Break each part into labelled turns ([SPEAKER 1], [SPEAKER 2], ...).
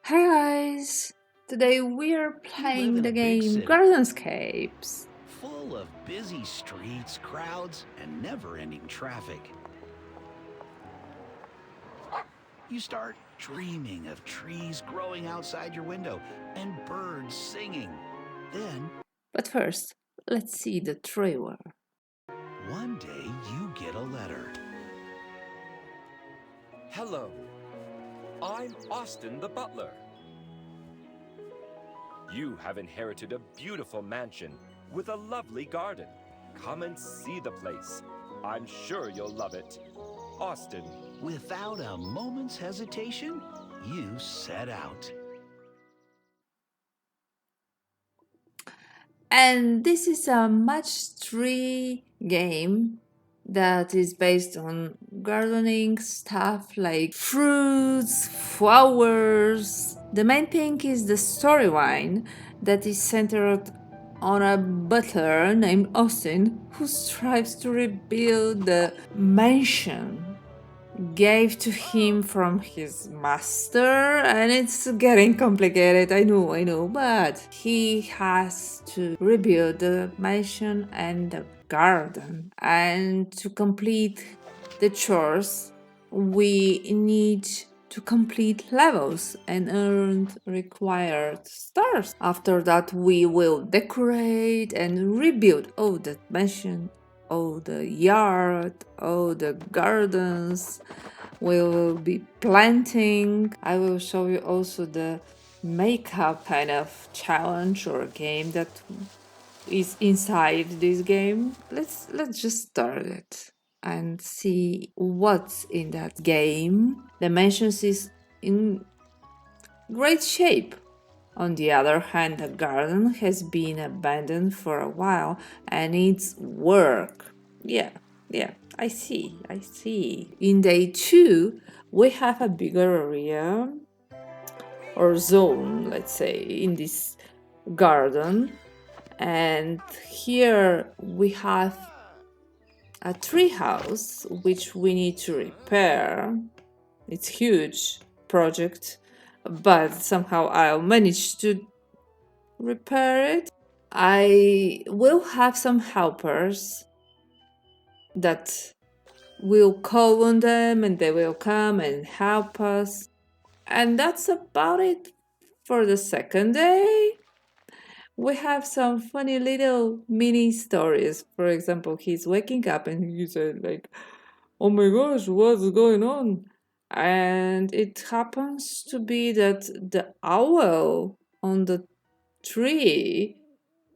[SPEAKER 1] Hi guys! Today we're
[SPEAKER 2] You live
[SPEAKER 1] playing
[SPEAKER 2] in
[SPEAKER 1] the
[SPEAKER 2] a big
[SPEAKER 1] game
[SPEAKER 2] city,
[SPEAKER 1] Gardenscapes.
[SPEAKER 2] full of busy streets, crowds, and never-ending traffic. You start dreaming of trees growing outside your window and birds singing. Then,
[SPEAKER 1] But first, let's see the trailer.
[SPEAKER 2] one day you get a letter.
[SPEAKER 3] Hello, I'm Austin the butler. You have inherited a beautiful mansion with a lovely garden. Come and see the place. I'm sure you'll love it. Austin.
[SPEAKER 2] Without a moment's hesitation, you set out.
[SPEAKER 1] And this is a match 3 game that is based on gardening stuff like fruits, flowers. The main thing is the storyline that is centered on a butler named Austin who strives to rebuild the mansion gave to him from his master, and it's getting complicated, I know, but he has to rebuild the mansion and the garden, and to complete the chores we need to complete levels and earn required stars. After that we will decorate and rebuild all the mansion, all the yard, all the gardens. We will be planting. I will show you also the makeup kind of challenge or game that is inside this game. Let's just start it and see what's in that game. The mansions is in great shape. On the other hand, the garden has been abandoned for a while and needs work. Yeah, I see. In day 2, we have a bigger area or zone, let's say, in this garden. And here we have a tree house which we need to repair. It's huge project, but somehow I'll manage to repair it. I will have some helpers that will call on them and they will come and help us. And that's about it for the second day. We have some funny little mini stories. For example, he's waking up and he said like, "Oh my gosh, what's going on?" And it happens to be that the owl on the tree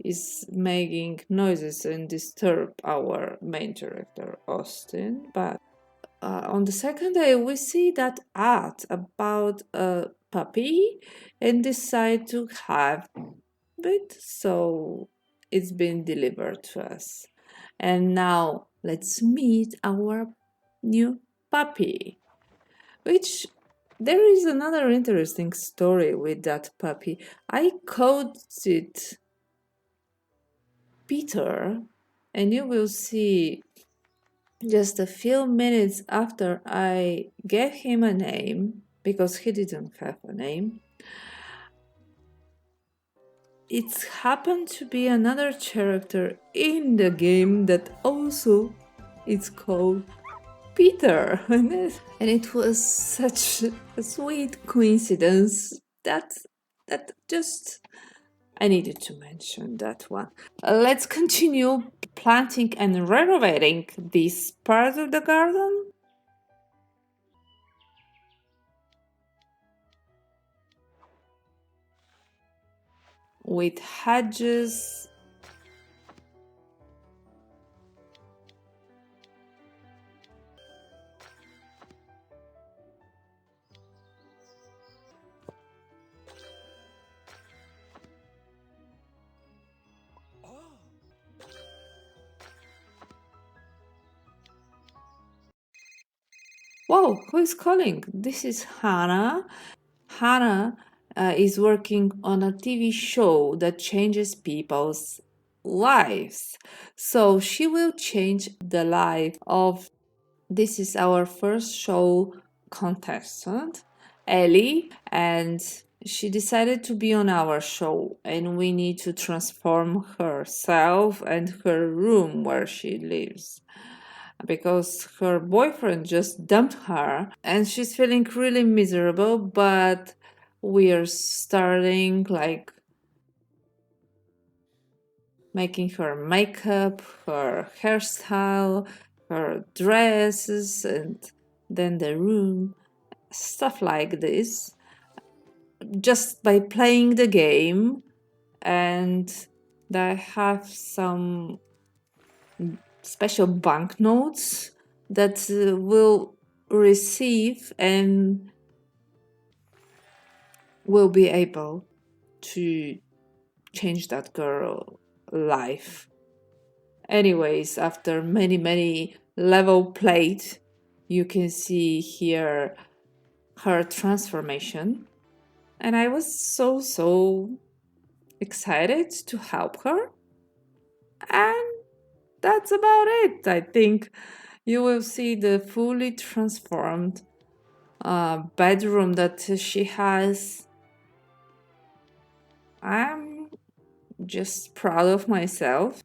[SPEAKER 1] is making noises and disturb our main character Austin. But on the second day we see that ad about a puppy and decide to have it, so it's been delivered to us. And now let's meet our new puppy, which there is another interesting story with that puppy. I called it Peter, and you will see just a few minutes after I gave him a name, because he didn't have a name. It happened to be another character in the game that also is called Peter. And it was such a sweet coincidence that just I needed to mention that one. Let's continue planting and renovating this part of the garden. With hedges. Whoa, who is calling? This is Hannah. Hannah is working on a TV show that changes people's lives. So she will change the life of This is our first show contestant, Ellie, and she decided to be on our show, and we need to transform herself and her room where she lives because her boyfriend just dumped her and she's feeling really miserable, but we are starting like making her makeup, her hairstyle, her dresses, and then the room, stuff like this, just by playing the game. And I have some special banknotes that will receive and will be able to change that girl life. Anyways, after many level played, you can see here her transformation, and I was so excited to help her. And that's about it. I think you will see the fully transformed bedroom that she has. I'm just proud of myself.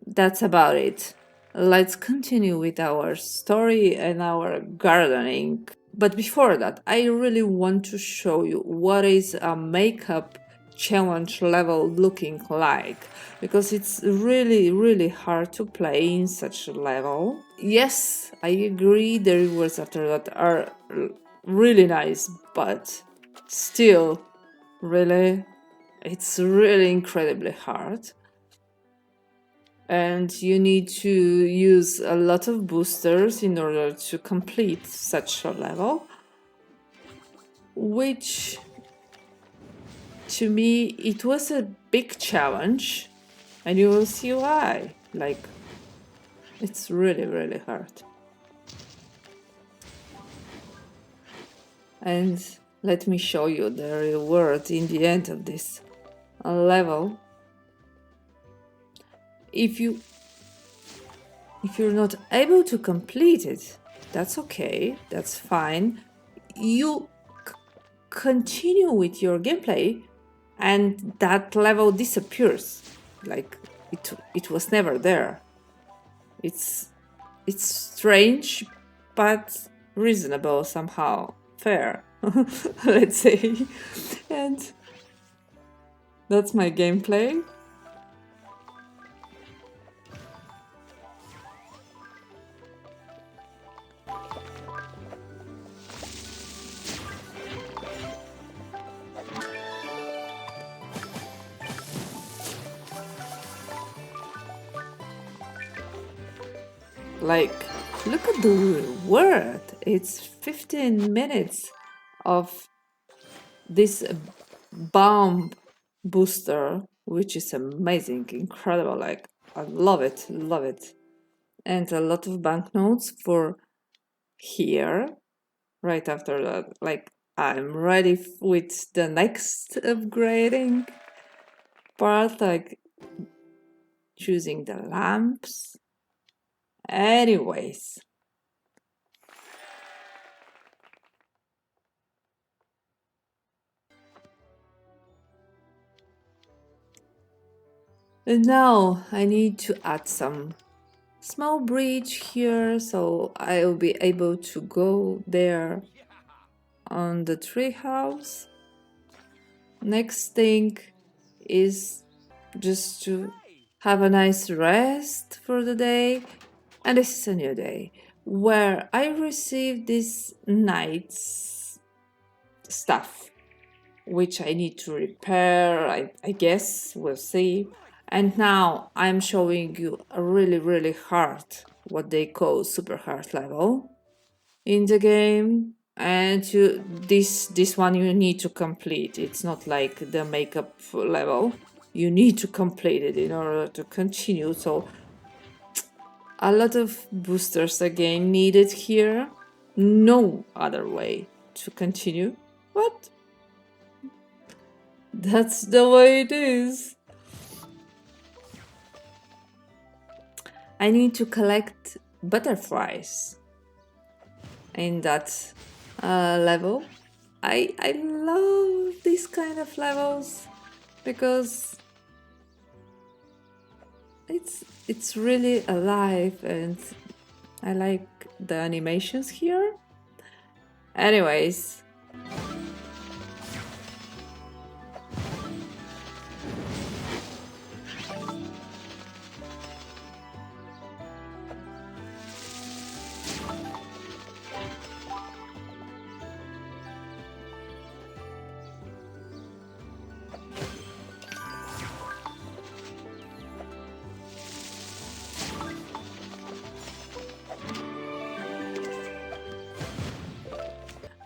[SPEAKER 1] That's about it. Let's continue with our story and our gardening. But before that, I really want to show you what is a makeup challenge level looking like, because it's really hard to play in such a level. Yes, I agree the rewards after that are really nice, but still, really, it's really incredibly hard. And you need to use a lot of boosters in order to complete such a level, which to me it was a big challenge, and you will see why. Like, it's really hard. And let me show you the reward in the end of this level. If you're not able to complete it, that's okay, that's fine. You continue with your gameplay and that level disappears, like it was never there. It's strange, but reasonable, somehow fair. Let's say. And that's my gameplay. Like, look at the reward. It's 15 minutes of this bomb booster, which is amazing, incredible. Like, I love it, love it. And a lot of banknotes for here. Right after that, like, I'm ready with the next upgrading part, like choosing the lamps. Anyways, and now I need to add some small bridge here, so I'll be able to go there on the treehouse. Next thing is just to have a nice rest for the day. And this is a new day where I received this night's stuff, which I need to repair, I guess, we'll see. And now I'm showing you a really hard, what they call super hard level in the game. And this one you need to complete. It's not like the makeup level. You need to complete it in order to continue. So a lot of boosters again needed here. No other way to continue. But that's the way it is. I need to collect butterflies in that level. I love these kind of levels because it's really alive, and I like the animations here. Anyways,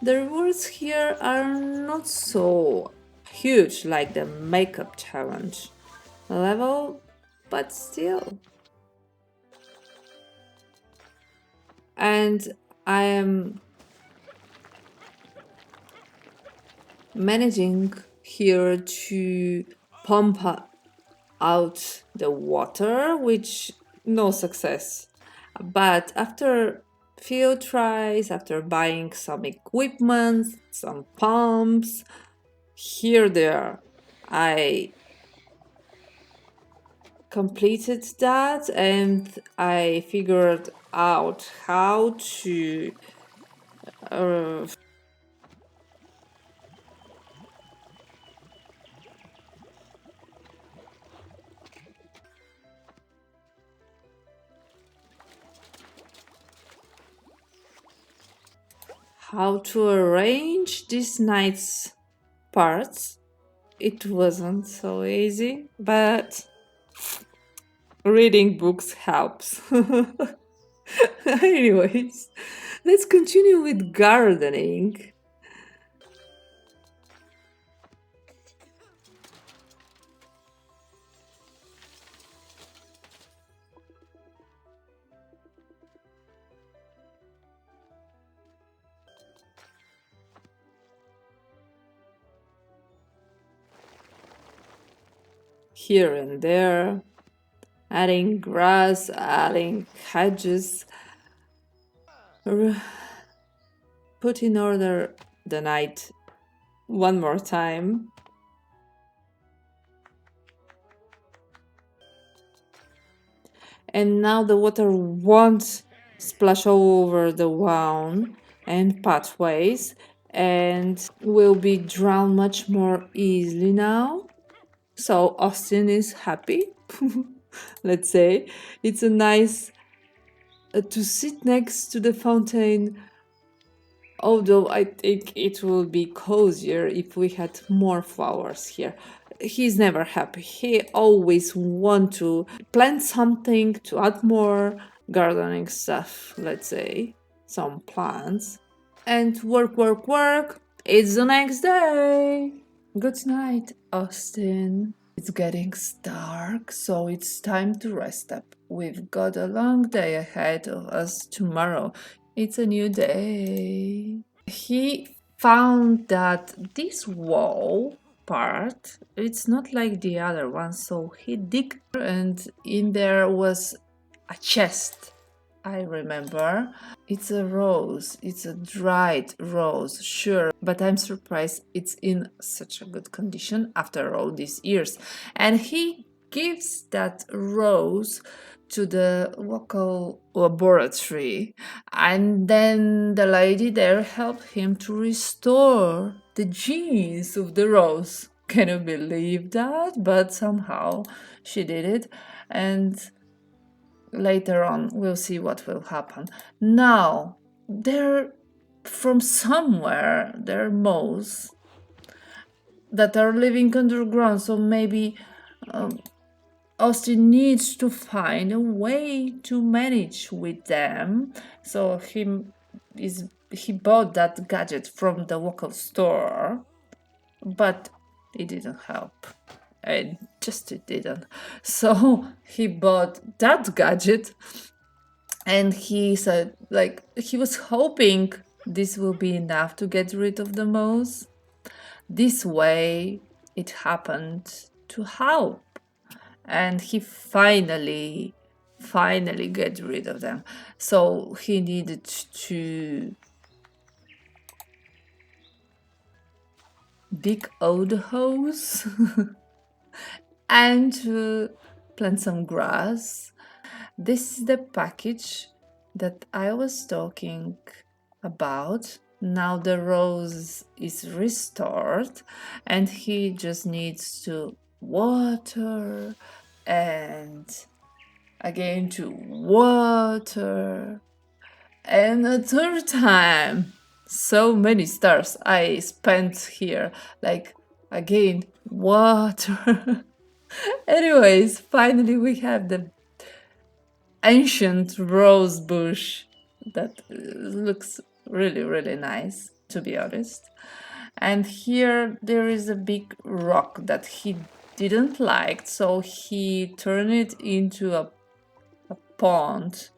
[SPEAKER 1] the rewards here are not so huge like the makeup challenge level, but still. And I am managing here to pump out the water, which no success. But after few tries, after buying some equipment, some pumps, here there, I completed that, and I figured out how to arrange this night's parts. It wasn't so easy, but reading books helps. Anyways, let's continue with gardening. Here and there, adding grass, adding hedges. Put in order the night one more time. And now the water won't splash all over the lawn and pathways, and will be drowned much more easily now. So Austin is happy. Let's say it's a nice to sit next to the fountain, although I think it will be cozier if we had more flowers here. He's never happy. He always want to plant something to add more gardening stuff, let's say, some plants. And work, work, work. It's the next day. Good night, Austin. It's getting dark, so it's time to rest up. We've got a long day ahead of us tomorrow. It's a new day. He found that this wall part, it's not like the other one, so he digged, and in there was a chest, I remember. It's a rose, it's a dried rose, sure, but I'm surprised it's in such a good condition after all these years. And he gives that rose to the local laboratory, and then the lady there helped him to restore the genes of the rose. Can you believe that? But somehow she did it, and later on we'll see what will happen. Now, there from somewhere there are moths that are living underground, so maybe Austin needs to find a way to manage with them. So he bought that gadget from the local store, but it didn't help. It didn't. So he bought that gadget, and he said, like, he was hoping this will be enough to get rid of the mouse. This way, it happened to help. And he finally finally get rid of them. So he needed to dig out the holes and plant some grass. This is the package that I was talking about. Now the rose is restored and he just needs to water and again to water and a third time. So many stars I spent here, like again water. Anyways, finally we have the ancient rose bush that looks really, really nice, to be honest. And here there is a big rock that he didn't like, so he turned it into a pond,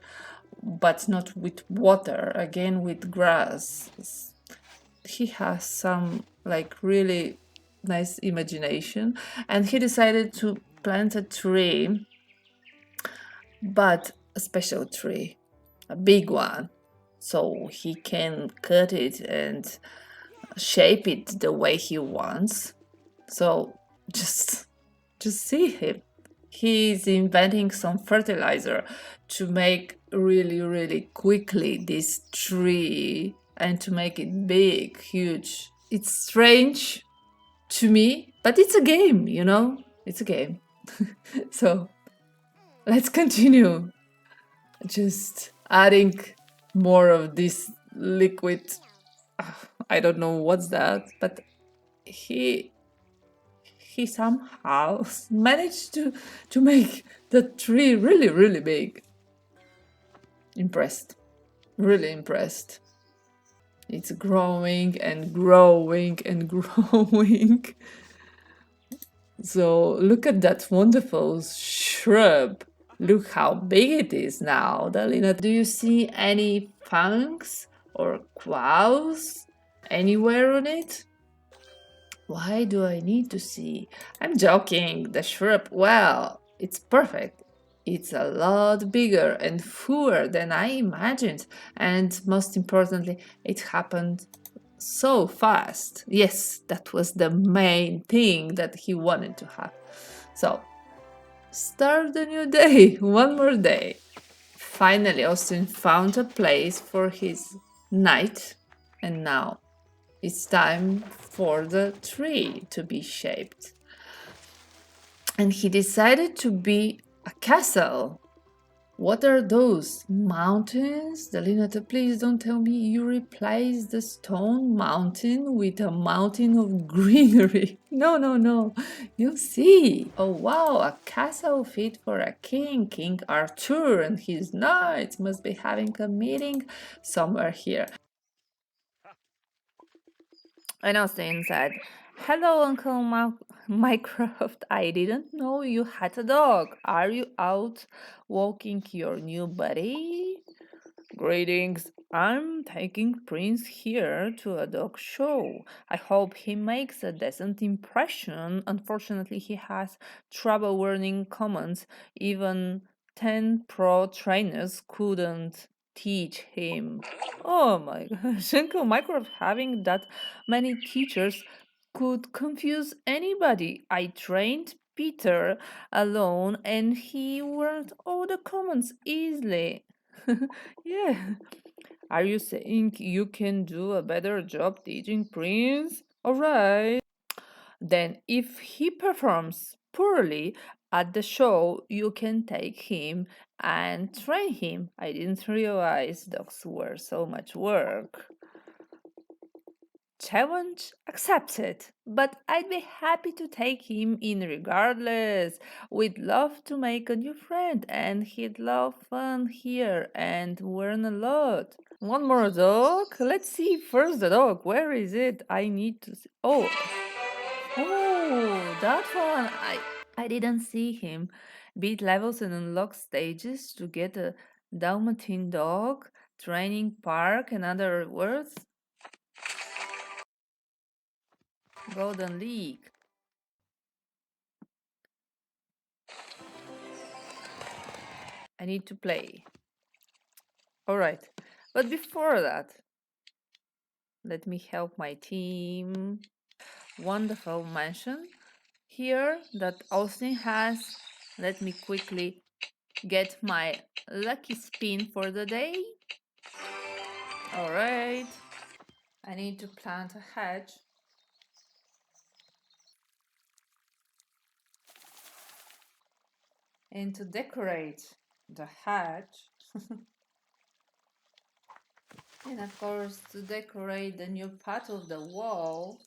[SPEAKER 1] but not with water, again with grass. He has some like really nice imagination, and he decided to plant a tree, but a special tree, a big one, so he can cut it and shape it the way he wants. So just see him. He's inventing some fertilizer to make really, really quickly this tree and to make it big, huge. It's strange to me, but it's a game, you know? It's a game. So let's continue. Just adding more of this liquid. I don't know what's that, but he somehow managed to make the tree really, really big. Impressed. Really impressed. It's growing and growing and growing. So look at that wonderful shrub. Look how big it is now. Dalina, do you see any funks or quails anywhere on it? Why do I need to see? I'm joking. The shrub, well, it's perfect. It's a lot bigger and fuller than I imagined. And most importantly, it happened so fast. Yes, that was the main thing that he wanted to have. So, start the new day, one more day. Finally, Austin found a place for his night, and now it's time for the tree to be shaped. And he decided to be a castle. What are those? Mountains? Delinata, please don't tell me you replaced the stone mountain with a mountain of greenery. No, no, no. You see. Oh, wow, a castle fit for a king. King Arthur and his knights must be having a meeting somewhere here. And Austin said, "Hello, Uncle Mycroft. I didn't know you had a dog. Are you out walking your new buddy?" "Greetings. I'm taking Prince here to a dog show. I hope he makes a decent impression. Unfortunately, he has trouble learning commands. Even 10 pro trainers couldn't teach him." Oh my gosh, Uncle Mycroft having that many teachers could confuse anybody. I trained Peter alone and he learned all the commands easily. Yeah. Are you saying you can do a better job teaching Prince? Alright. Then, if he performs poorly at the show, you can take him and train him. I didn't realize dogs were so much work. Challenge accepted, but I'd be happy to take him in regardless. We'd love to make a new friend, and he'd love fun here and learn a lot. One more dog? Let's see first the dog. Where is it? I need to see. Oh, that one. I didn't see him. Beat levels and unlock stages to get a Dalmatian dog, training park, and other words. Golden League. I need to play. All right. But before that, let me help my team. Wonderful mansion here that Austin has. Let me quickly get my lucky spin for the day. All right. I need to plant a hedge and to decorate the hedge. And of course, to decorate the new part of the wall.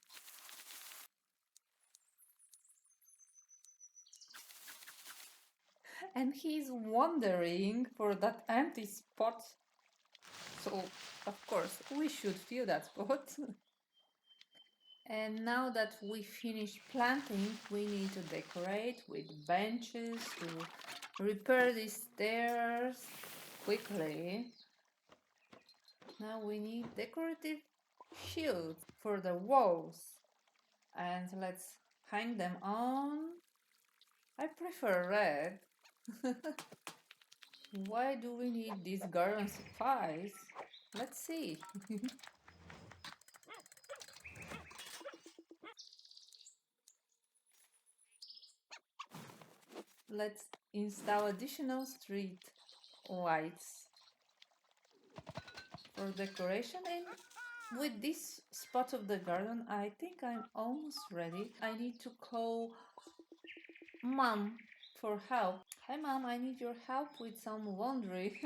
[SPEAKER 1] And he's wandering for that empty spot. So, of course, we should fill that spot. And now that we finished planting, we need to decorate with benches to repair these stairs quickly. Now we need decorative shields for the walls. And let's hang them on. I prefer red. Why do we need these garden supplies? Let's see. Let's install additional street lights for decoration. And with this spot of the garden, I think I'm almost ready. I need to call Mom for help. Hi Mom, I need your help with some laundry.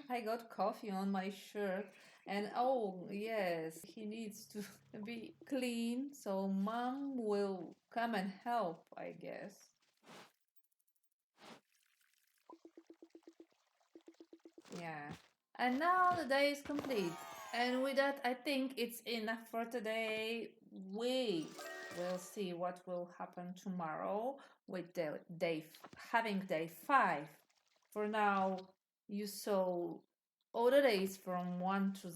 [SPEAKER 1] I got coffee on my shirt and oh yes, he needs to be clean, so Mom will come and help, I guess. Yeah. And now the day is complete. And with that, I think it's enough for today. We will see what will happen tomorrow with having day 5. For now, you saw all the days from 1 to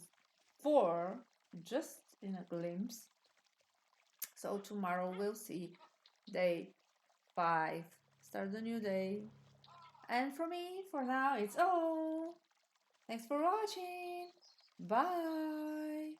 [SPEAKER 1] 4 just in a glimpse. So tomorrow we'll see day 5. Start the new day. And for me, for now, it's all. Thanks for watching. Bye.